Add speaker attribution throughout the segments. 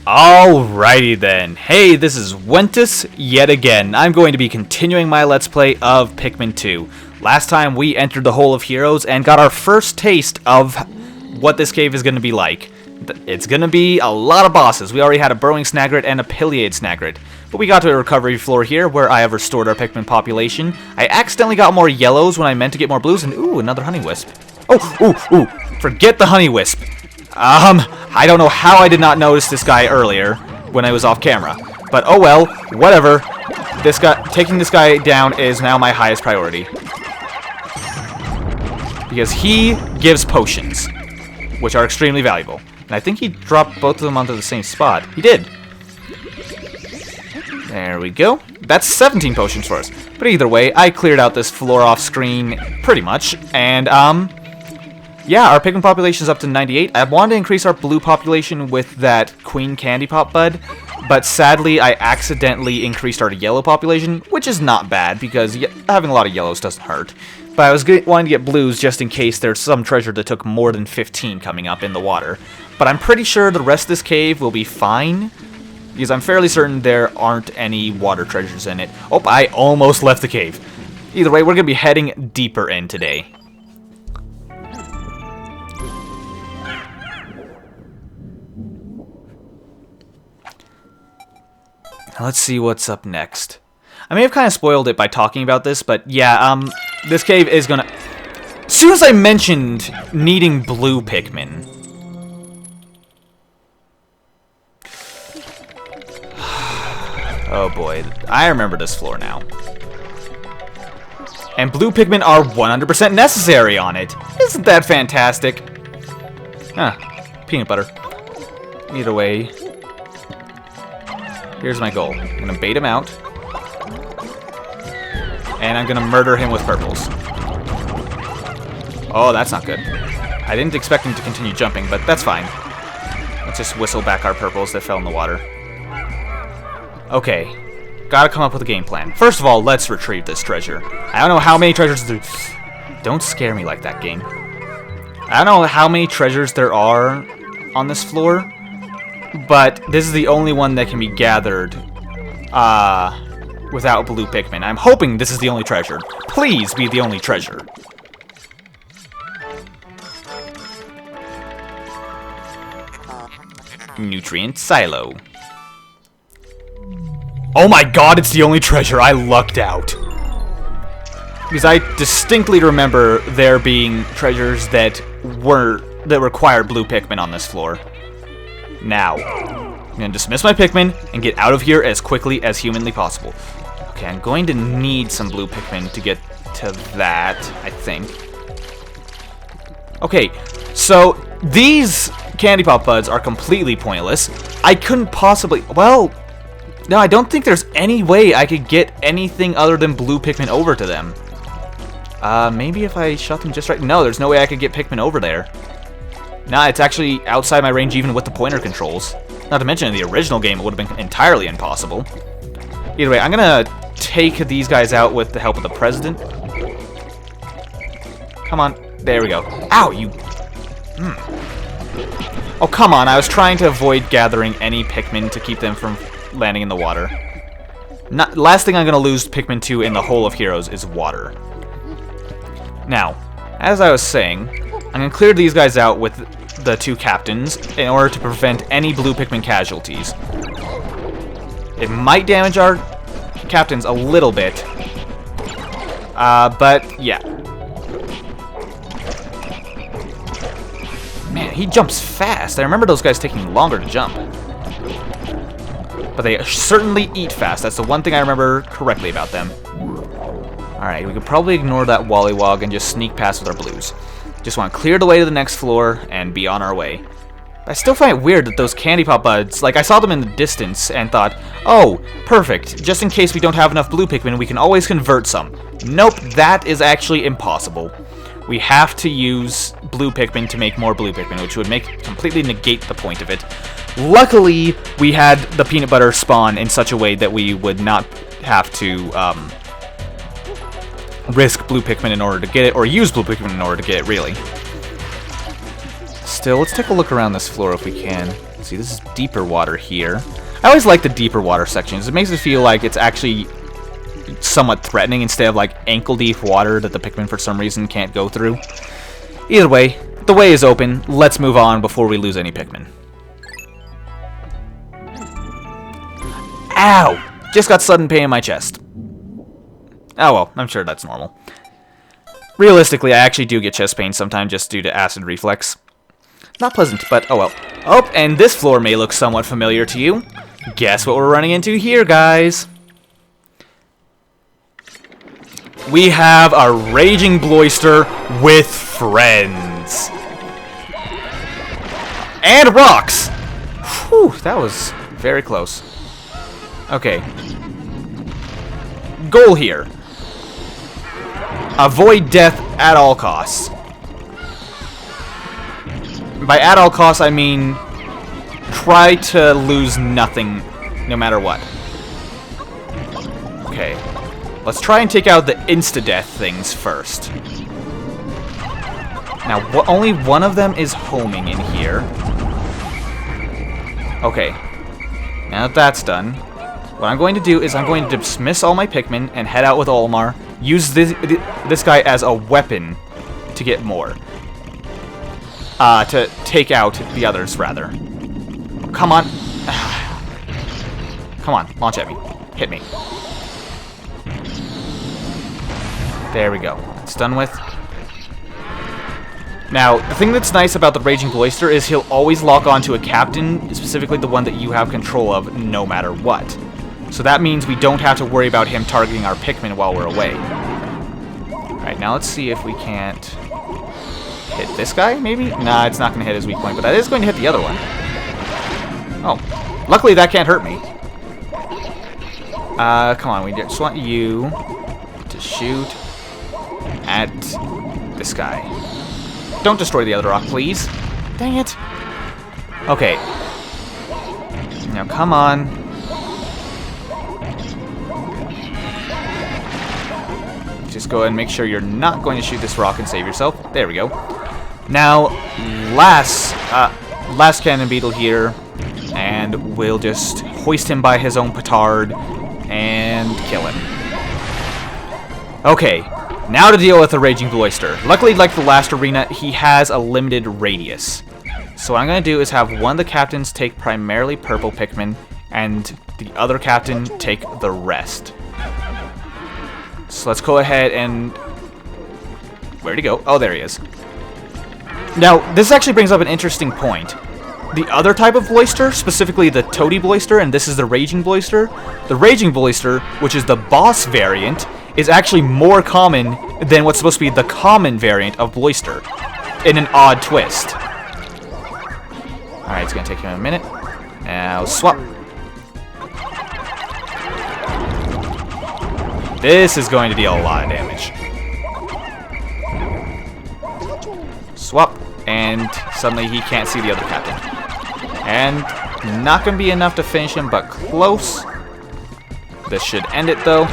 Speaker 1: Alrighty then. Hey, this is Wentus yet again. I'm going to be continuing my Let's Play of Pikmin 2. Last time we entered the Hole of Heroes and got our first taste of what this cave is going to be like. It's going to be a lot of bosses. We already had a Burrowing Snagret and a Pileated Snagret. But we got to a recovery floor here where I have restored our Pikmin population. I accidentally got more yellows when I meant to get more blues, and ooh, another Honey Wisp. Ooh, forget the Honey Wisp. I don't know how I did not notice this guy earlier when I was off camera. But oh well, whatever. Taking this guy down is now my highest priority. Because he gives potions, which are extremely valuable. And I think he dropped both of them onto the same spot. He did. There we go. That's 17 potions for us. But either way, I cleared out this floor off screen pretty much. And, yeah, our Pikmin population is up to 98. I wanted to increase our blue population with that Queen Candy Pop Bud, but sadly I accidentally increased our yellow population, which is not bad because having a lot of yellows doesn't hurt. But I was wanting to get blues just in case there's some treasure that took more than 15 coming up in the water. But I'm pretty sure the rest of this cave will be fine, because I'm fairly certain there aren't any water treasures in it. Oh, I almost left the cave. Either way, we're going to be heading deeper in today. Let's see what's up next. I may have kind of spoiled it by talking about this, but yeah, this cave is gonna... As soon as I mentioned needing blue Pikmin... Oh boy, I remember this floor now. And blue Pikmin are 100% necessary on it. Isn't that fantastic? Peanut butter. Either way... Here's my goal. I'm going to bait him out. And I'm going to murder him with purples. Oh, that's not good. I didn't expect him to continue jumping, but that's fine. Let's just whistle back our purples that fell in the water. Okay. Gotta come up with a game plan. First of all, let's retrieve this treasure. I don't know how many treasures there... Don't scare me like that, game. I don't know how many treasures there are on this floor. But this is the only one that can be gathered without blue Pikmin. I'm hoping this is the only treasure. Please be the only treasure. Nutrient Silo. Oh my god, it's the only treasure. I lucked out. Because I distinctly remember there being treasures that required blue Pikmin on this floor. Now, I'm going to dismiss my Pikmin and get out of here as quickly as humanly possible. Okay, I'm going to need some blue Pikmin to get to that, I think. Okay, so these Candy Pop Buds are completely pointless. I couldn't possibly... Well, no, I don't think there's any way I could get anything other than blue Pikmin over to them. Maybe if I shot them just right... No, there's no way I could get Pikmin over there. Nah, it's actually outside my range even with the pointer controls. Not to mention in the original game it would have been entirely impossible. Either way, I'm gonna take these guys out with the help of the President. Come on. There we go. Ow, you... Oh, come on. I was trying to avoid gathering any Pikmin to keep them from landing in the water. Last thing I'm gonna lose Pikmin 2 in the Hole of Heroes is water. Now, as I was saying, I'm gonna clear these guys out with the two captains in order to prevent any blue Pikmin casualties. It might damage our captains a little bit, but yeah. Man, he jumps fast. I remember those guys taking longer to jump. But they certainly eat fast. That's the one thing I remember correctly about them. Alright, we could probably ignore that Wollywog and just sneak past with our blues. Just want to clear the way to the next floor and be on our way. I still find it weird that those Candy Pop Buds, like I saw them in the distance and thought, oh, perfect, just in case we don't have enough blue Pikmin, we can always convert some. Nope, that is actually impossible. We have to use blue Pikmin to make more blue Pikmin, which would completely negate the point of it. Luckily, we had the peanut butter spawn in such a way that we would not have to, risk blue Pikmin in order to get it, or use blue Pikmin in order to get it, really. Still, let's take a look around this floor if we can. see, this is deeper water here. I always like the deeper water sections. It makes it feel like it's actually somewhat threatening instead of like ankle-deep water that the Pikmin for some reason can't go through. Either way, the way is open. Let's move on before we lose any Pikmin. Ow! Just got sudden pain in my chest. Oh well, I'm sure that's normal. Realistically, I actually do get chest pain sometimes just due to acid reflux. Not pleasant, but oh well. Oh, and this floor may look somewhat familiar to you. Guess what we're running into here, guys? We have a Raging Bloister with friends. And rocks! Whew, that was very close. Okay. Goal here. Avoid death at all costs. By at all costs, I mean try to lose nothing, no matter what. Okay. Let's try and take out the insta-death things first. Now, only one of them is homing in here. Okay. Now that that's done, what I'm going to do is I'm going to dismiss all my Pikmin and head out with Olimar. Use this guy as a weapon to get more. To take out the others, rather. Oh, come on. Come on, launch at me. Hit me. There we go. It's done with. Now, the thing that's nice about the Raging Bloister is he'll always lock onto a captain, specifically the one that you have control of, no matter what. So that means we don't have to worry about him targeting our Pikmin while we're away. Alright, now let's see if we can't hit this guy, maybe? Nah, it's not going to hit his weak point, but that is going to hit the other one. Oh, luckily that can't hurt me. Come on, we just want you to shoot at this guy. Don't destroy the other rock, please. Dang it. Okay. Now, come on. Just go ahead and make sure you're not going to shoot this rock and save yourself. There we go. Now, last cannon beetle here, and we'll just hoist him by his own petard and kill him. Okay, now to deal with the Raging Bloister. Luckily, like the last arena, he has a limited radius. So what I'm going to do is have one of the captains take primarily purple Pikmin, and the other captain take the rest. So let's go ahead and... Where'd he go? Oh, there he is. Now, this actually brings up an interesting point. The other type of Bloister, specifically the Toady Bloister, and this is the Raging Bloister. The Raging Bloister, which is the boss variant, is actually more common than what's supposed to be the common variant of Bloister, in an odd twist. Alright, it's going to take him a minute. Now, swap. This is going to deal a lot of damage. Swap, and suddenly he can't see the other captain. And not going to be enough to finish him, but close. This should end it, though.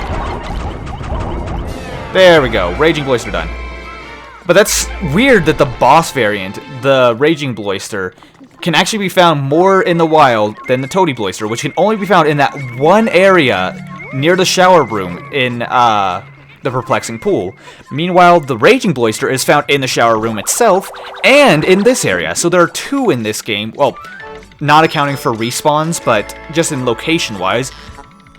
Speaker 1: There we go. Raging Bloister done. But that's weird that the boss variant, the Raging Bloister, can actually be found more in the wild than the Toady Bloister, which can only be found in that one area near the shower room in the Perplexing Pool. Meanwhile, the Raging Bloister is found in the shower room itself and in this area. So there are two in this game. Well, not accounting for respawns, but just in location-wise.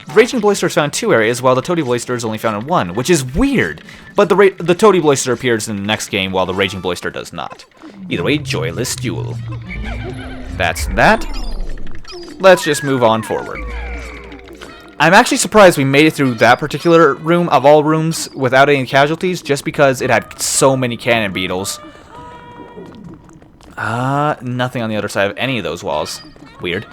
Speaker 1: The Raging Bloister is found in two areas, while the Toady Bloister is only found in one, which is weird. But the Toady Bloister appears in the next game, while the Raging Bloister does not. Either way, joyless duel. That's that. Let's just move on forward. I'm actually surprised we made it through that particular room, of all rooms, without any casualties, just because it had so many cannon beetles. Nothing on the other side of any of those walls. Weird.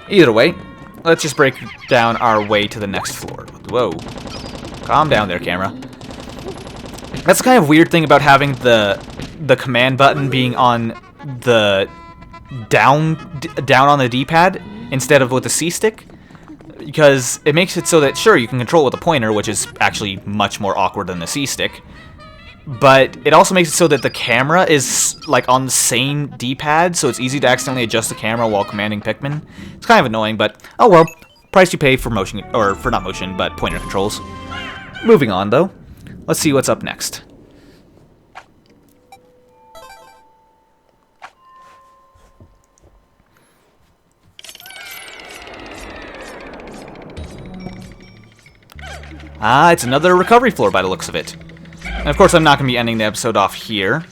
Speaker 1: Either way, let's just break down our way to the next floor. Whoa. Calm down there, camera. That's the kind of weird thing about having the command button being on the down on the D-pad instead of with the C-stick. Because it makes it so that, sure, you can control it with a pointer, which is actually much more awkward than the C-stick. but it also makes it so that the camera is like on the same D-pad, so it's easy to accidentally adjust the camera while commanding Pikmin. It's kind of annoying, but oh well. Price you pay for motion, or for not motion, but pointer controls. Moving on, though. Let's see what's up next. Ah, it's another recovery floor by the looks of it. And of course, I'm not going to be ending the episode off here.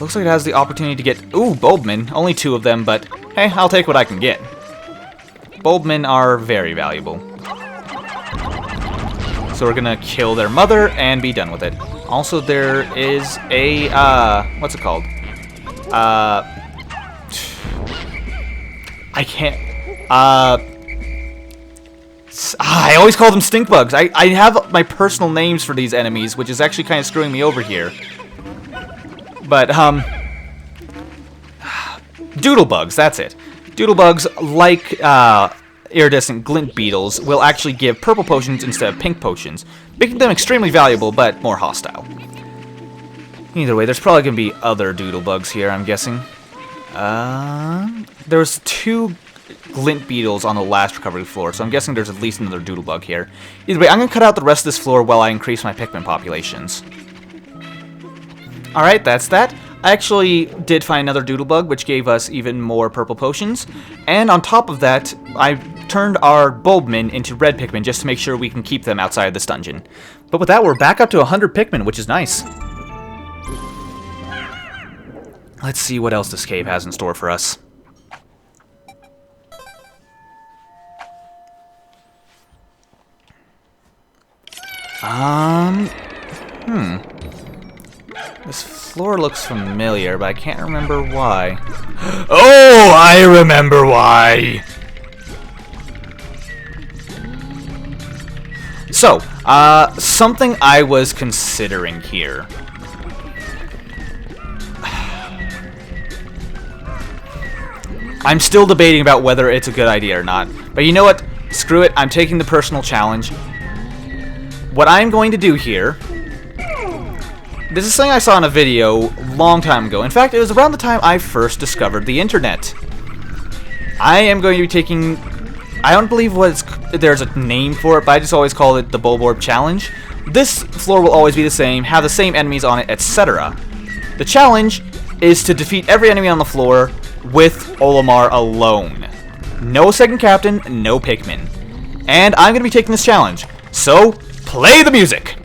Speaker 1: Looks like it has the opportunity to get... Ooh, Bulbmin. Only 2 of them, but hey, I'll take what I can get. Bulbmin are very valuable. So we're going to kill their mother and be done with it. Also, there is a... what's it called? I can't... I always call them stink bugs. I have my personal names for these enemies, which is actually kind of screwing me over here. But, doodlebugs, that's it. Doodlebugs, like iridescent glint beetles, will actually give purple potions instead of pink potions, making them extremely valuable, but more hostile. Either way, there's probably going to be other doodlebugs here, I'm guessing. There's 2 glint beetles on the last recovery floor, so I'm guessing there's at least another doodlebug here. Either way, I'm going to cut out the rest of this floor while I increase my Pikmin populations. Alright, that's that. I actually did find another doodlebug, which gave us even more purple potions. And on top of that, I turned our Bulbmin into red Pikmin just to make sure we can keep them outside of this dungeon. But with that, we're back up to 100 Pikmin, which is nice. Let's see what else this cave has in store for us. This floor looks familiar, but I can't remember why. Oh, I remember why! So, something I was considering here. I'm still debating about whether it's a good idea or not. But you know what? Screw it, I'm taking the personal challenge. What I'm going to do here... This is something I saw in a video a long time ago. In fact, it was around the time I first discovered the internet. I am going to be taking... I don't believe there's a name for it, but I just always call it the Bulborb Challenge. This floor will always be the same, have the same enemies on it, etc. The challenge is to defeat every enemy on the floor with Olimar alone. No second captain, no Pikmin. And I'm going to be taking this challenge. So, play the music!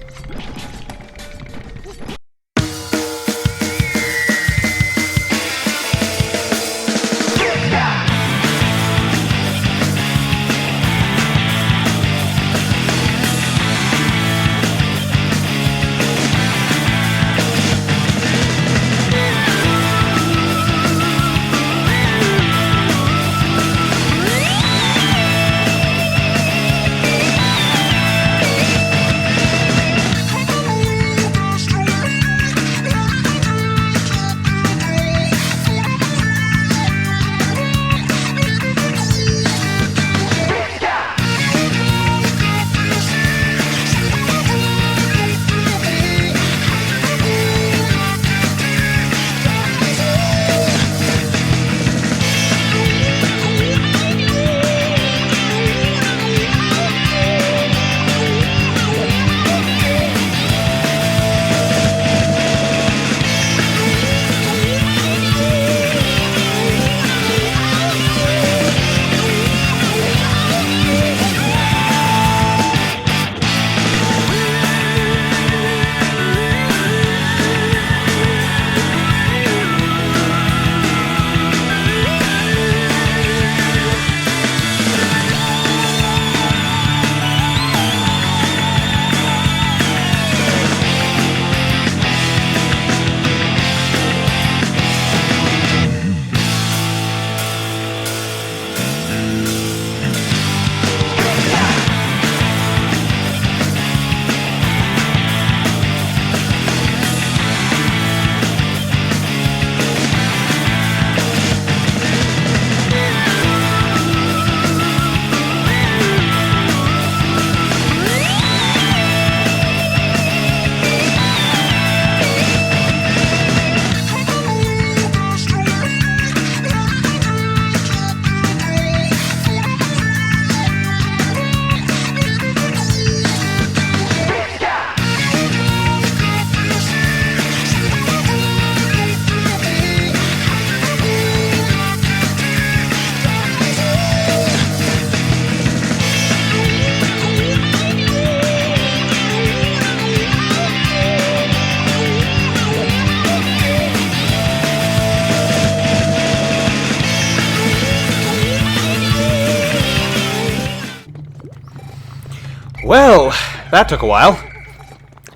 Speaker 1: Well, that took a while.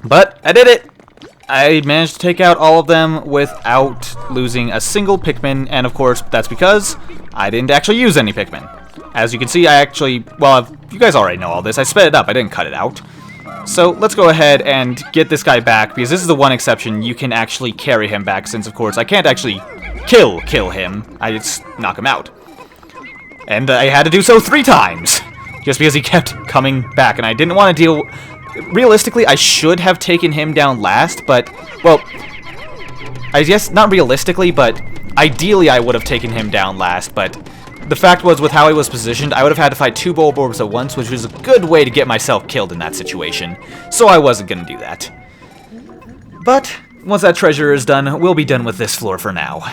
Speaker 1: But I did it! I managed to take out all of them without losing a single Pikmin, and of course, that's because I didn't actually use any Pikmin. As you can see, I actually, well, you guys already know all this. I sped it up, I didn't cut it out. So let's go ahead and get this guy back, because this is the one exception. You can actually carry him back, since of course I can't actually kill him. I just knock him out. And I had to do so 3 times, just because he kept coming back, and I didn't want to deal... Realistically, I should have taken him down last, but, well, I guess not realistically, but ideally I would have taken him down last, but the fact was, with how he was positioned, I would have had to fight 2 Bulblax at once, which was a good way to get myself killed in that situation, so I wasn't going to do that. But, once that treasure is done, we'll be done with this floor for now.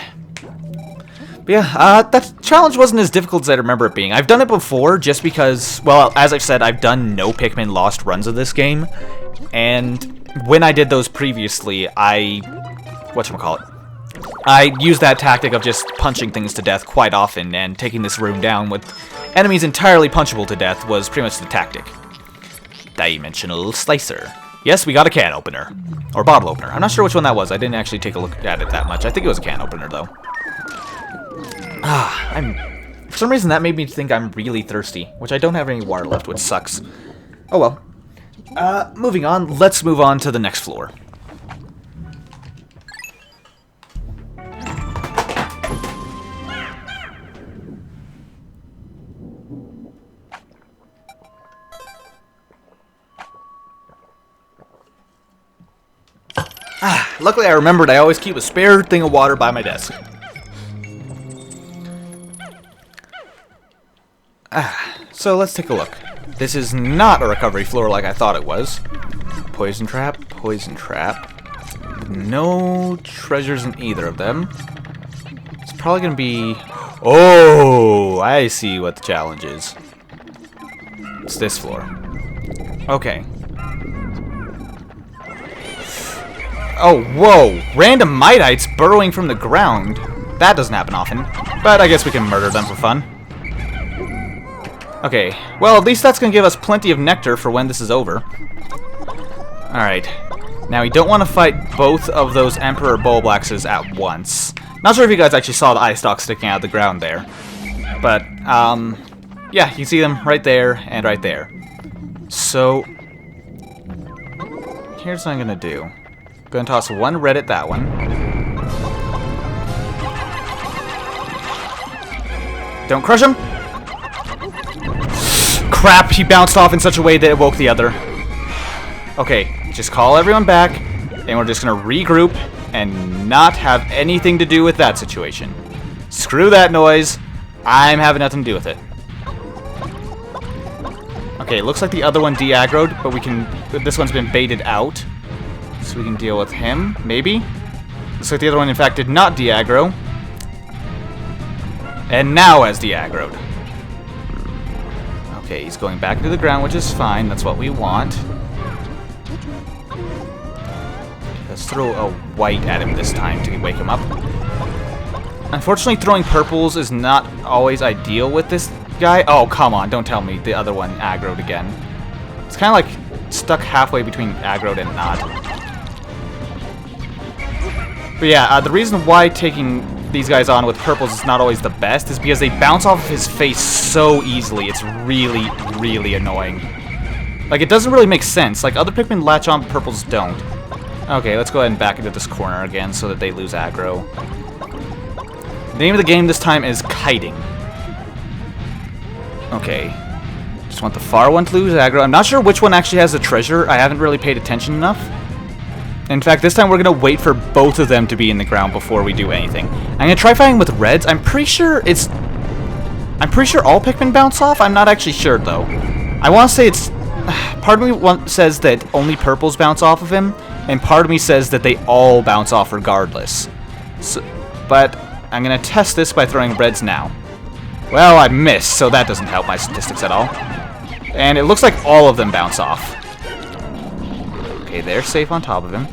Speaker 1: But yeah, that challenge wasn't as difficult as I remember it being. I've done it before just because, well, as I've said, I've done no Pikmin Lost runs of this game. And when I did those previously, I used that tactic of just punching things to death quite often, and taking this room down with enemies entirely punchable to death was pretty much the tactic. Dimensional Slicer. Yes, we got a can opener. Or bottle opener. I'm not sure which one that was. I didn't actually take a look at it that much. I think it was a can opener, though. For some reason that made me think I'm really thirsty, which I don't have any water left, which sucks. Oh well. Moving on, let's move on to the next floor. Luckily I remembered I always keep a spare thing of water by my desk. So let's take a look. This is not a recovery floor like I thought it was. Poison trap, poison trap. No treasures in either of them. It's probably gonna be... Oh, I see what the challenge is. It's this floor. Okay. Oh, whoa! Random Mitites burrowing from the ground. That doesn't happen often, but I guess we can murder them for fun. Okay, well, at least that's going to give us plenty of nectar for when this is over. Alright. Now, we don't want to fight both of those Emperor Bulblaxes at once. Not sure if you guys actually saw the eye stalk sticking out of the ground there. But, yeah, you can see them right there and right there. So, here's what I'm going to do. I'm going to toss one red at that one. Don't crush him! Crap, he bounced off in such a way that it woke the other. Okay, just call everyone back, and we're just gonna regroup and not have anything to do with that situation. Screw that noise. I'm having nothing to do with it. Okay, looks like the other one de-aggroed, but this one's been baited out. So we can deal with him, maybe? Looks like the other one, in fact, did not de-aggro. And now has de-aggroed. Okay, he's going back into the ground, which is fine. That's what we want. Let's throw a white at him this time to wake him up. Unfortunately, throwing purples is not always ideal with this guy. Oh, come on. Don't tell me the other one aggroed again. It's kind of like stuck halfway between aggroed and not. But yeah, the reason why taking these guys on with purples is not always the best is because they bounce off of his face so easily. It's really, really annoying. Like, it doesn't really make sense. Like, other Pikmin latch on, purples don't. Okay, let's go ahead and back into this corner again so that they lose aggro. The name of the game this time is Kiting. Okay. Just want the far one to lose aggro. I'm not sure which one actually has the treasure. I haven't really paid attention enough. In fact, this time we're going to wait for both of them to be in the ground before we do anything. I'm going to try fighting with reds. I'm pretty sure all Pikmin bounce off. I'm not actually sure, though. I want to say it's... Part of me says that only purples bounce off of him, and part of me says that they all bounce off regardless. So, but I'm going to test this by throwing reds now. Well, I missed, so that doesn't help my statistics at all. And it looks like all of them bounce off. Okay, they're safe on top of him.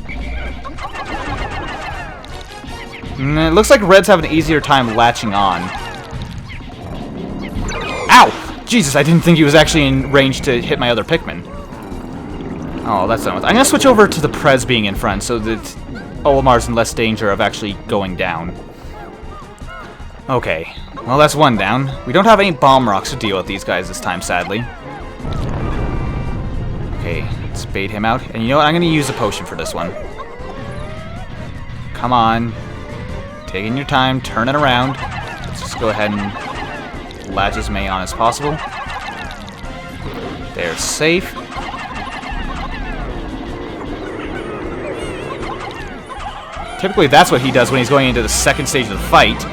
Speaker 1: It looks like reds have an easier time latching on. Ow! Jesus, I didn't think he was actually in range to hit my other Pikmin. Oh, that's done with. I'm gonna switch over to the Prez being in front so that Olimar's in less danger of actually going down. Okay, well that's one down. We don't have any bomb rocks to deal with these guys this time, sadly. Okay, let's bait him out. And you know what? I'm gonna use a potion for this one. Come on. Taking your time, turn it around. Let's just go ahead and latch as many on as possible. They're safe. Typically that's what he does when he's going into the second stage of the fight.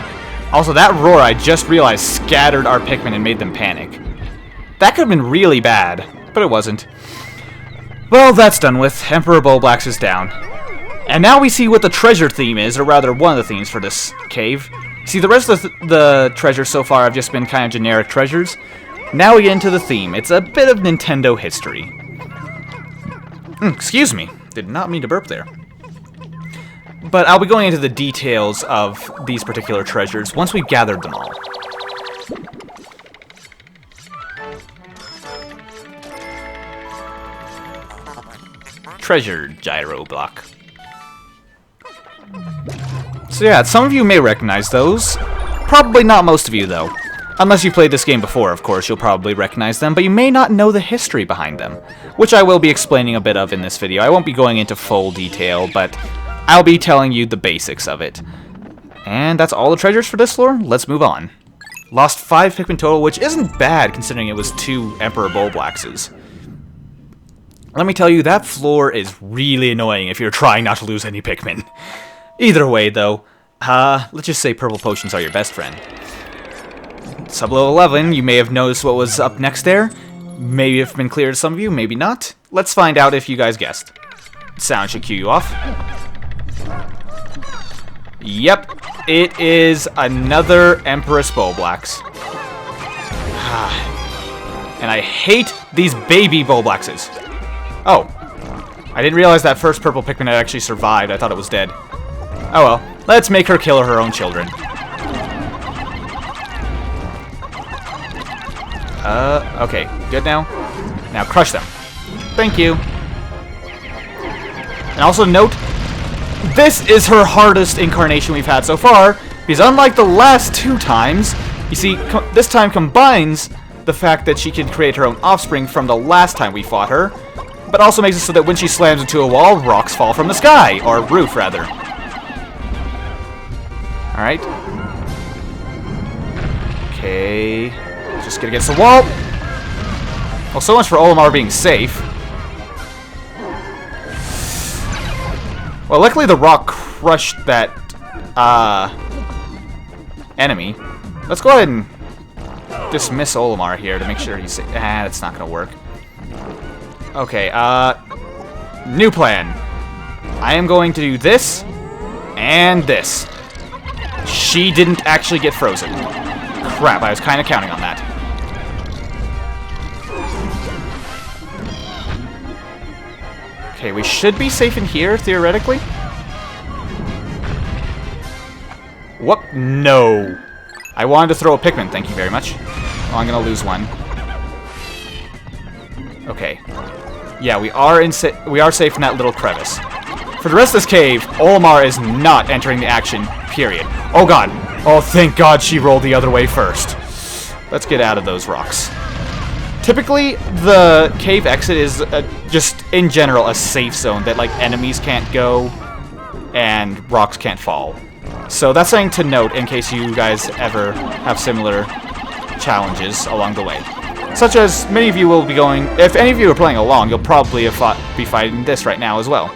Speaker 1: Also, that roar, I just realized, scattered our Pikmin and made them panic. That could have been really bad, but it wasn't. Well, that's done with. Emperor Bulblax is down. And now we see what the treasure theme is, or rather one of the themes for this cave. See, the rest of the treasures so far have just been kind of generic treasures. Now we get into the theme. It's a bit of Nintendo history. Excuse me. Did not mean to burp there. But I'll be going into the details of these particular treasures once we've gathered them all. Treasure gyro block. So yeah, some of you may recognize those. Probably not most of you, though. Unless you've played this game before, of course, you'll probably recognize them, but you may not know the history behind them, which I will be explaining a bit of in this video. I won't be going into full detail, but I'll be telling you the basics of it. And that's all the treasures for this floor. Let's move on. Lost 5 Pikmin total, which isn't bad considering it was 2 Emperor Bulblaxes. Let me tell you, that floor is really annoying if you're trying not to lose any Pikmin. Either way, though, let's just say purple potions are your best friend. Sub-level 11, you may have noticed what was up next there. Maybe it's been clear to some of you, maybe not. Let's find out if you guys guessed. Sound should cue you off. Yep, it is another Empress Bulblax. And I hate these baby Bulblaxes. Oh, I didn't realize that first purple Pikmin had actually survived. I thought it was dead. Oh well, let's make her kill her own children. Okay, good now. Now crush them. Thank you. And also note, this is her hardest incarnation we've had so far, because unlike the last 2 times, you see, this time combines the fact that she can create her own offspring from the last time we fought her, but also makes it so that when she slams into a wall, rocks fall from the sky, or roof, rather. Alright. Okay. Just get against the wall. Well, so much for Olimar being safe. Well, luckily the rock crushed that, enemy. Let's go ahead and dismiss Olimar here to make sure he's safe. That's not gonna work. Okay, new plan. I am going to do this, and this. She didn't actually get frozen. Crap, I was kind of counting on that. Okay, we should be safe in here, theoretically. What? No. I wanted to throw a Pikmin, thank you very much. Oh, I'm gonna lose one. Okay. Yeah, we are safe in that little crevice. For the rest of this cave, Olimar is not entering the action, period. Oh god. Oh, thank god she rolled the other way first. Let's get out of those rocks. Typically, the cave exit is just, in general, a safe zone that, like, enemies can't go and rocks can't fall. So that's something to note in case you guys ever have similar challenges along the way. Such as many of you will be going... If any of you are playing along, you'll probably be fighting this right now as well.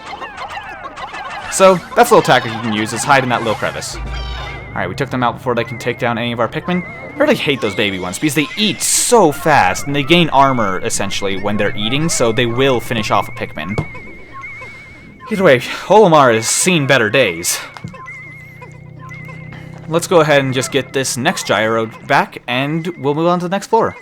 Speaker 1: So, that's a little tactic you can use, is hide in that little crevice. Alright, we took them out before they can take down any of our Pikmin. I really hate those baby ones, because they eat so fast, and they gain armor, essentially, when they're eating, so they will finish off a Pikmin. Either way, Olimar has seen better days. Let's go ahead and just get this next gyro back, and we'll move on to the next floor.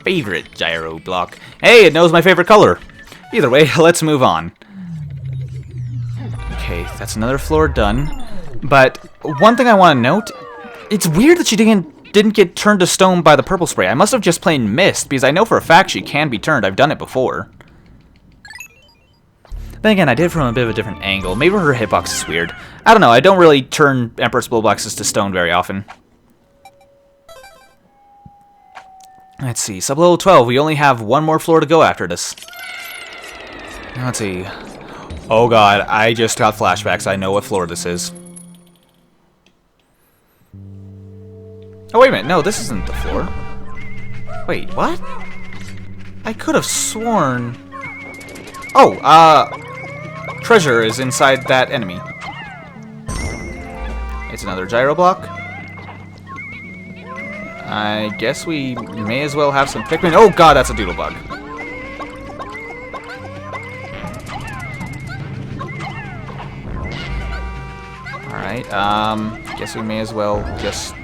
Speaker 1: Favorite gyro block. Hey, it knows my favorite color. Either way, let's move on. Okay, that's another floor done. But one thing I want to note It's weird that she didn't get turned to stone by the purple spray. I must have just plain missed, because I know for a fact she can be turned. I've done it before. Then again, I did it from a bit of a different angle. Maybe her hitbox is weird. I don't know. I don't really turn Empress Bulblaxes to stone very often. Let's see. Sub-level 12. We only have one more floor to go after this. Let's see. Oh god, I just got flashbacks. I know what floor this is. Oh, wait a minute. No, this isn't the floor. Wait, what? I could have sworn... Oh, treasure is inside that enemy. It's another gyro block. I guess we may as well have some Pikmin. Oh god, that's a doodle bug. Alright, guess we may as well just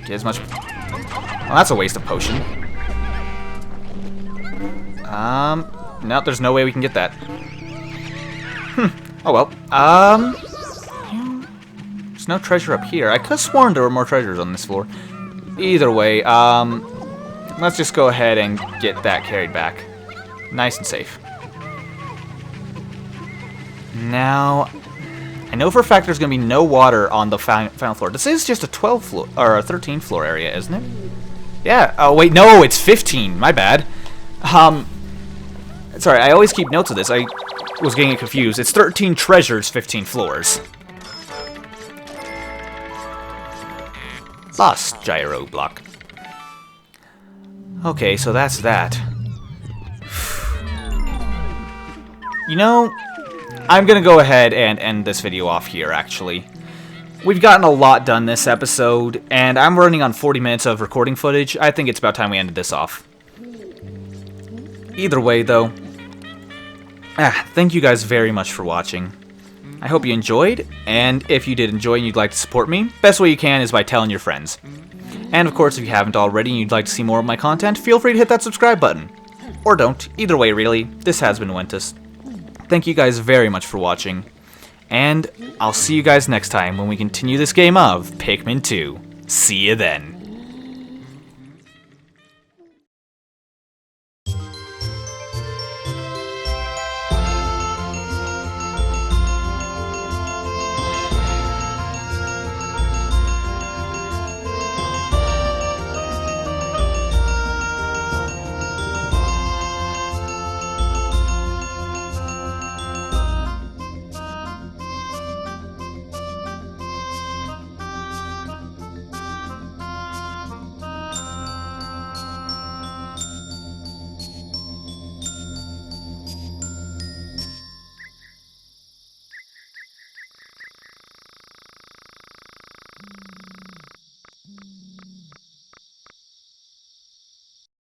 Speaker 1: get as much... Well, that's a waste of potion. No, there's no way we can get that. Oh well. There's no treasure up here. I could have sworn there were more treasures on this floor. Either way, let's just go ahead and get that carried back. Nice and safe. Now, I know for a fact there's going to be no water on the final floor. This is just a 12 floor, or a 13 floor area, isn't it? Yeah. Oh, wait, no, it's 15. My bad. Sorry, I always keep notes of this. I was getting confused. It's 13 treasures, 15 floors. Lost gyro block. Okay, so that's that. You know, I'm gonna go ahead and end this video off here, actually. We've gotten a lot done this episode, and I'm running on 40 minutes of recording footage. I think it's about time we ended this off. Either way, though, thank you guys very much for watching. I hope you enjoyed, and if you did enjoy and you'd like to support me, best way you can is by telling your friends. And of course, if you haven't already and you'd like to see more of my content, feel free to hit that subscribe button. Or don't. Either way, really. This has been Wentus. Thank you guys very much for watching, and I'll see you guys next time when we continue this game of Pikmin 2. See you then.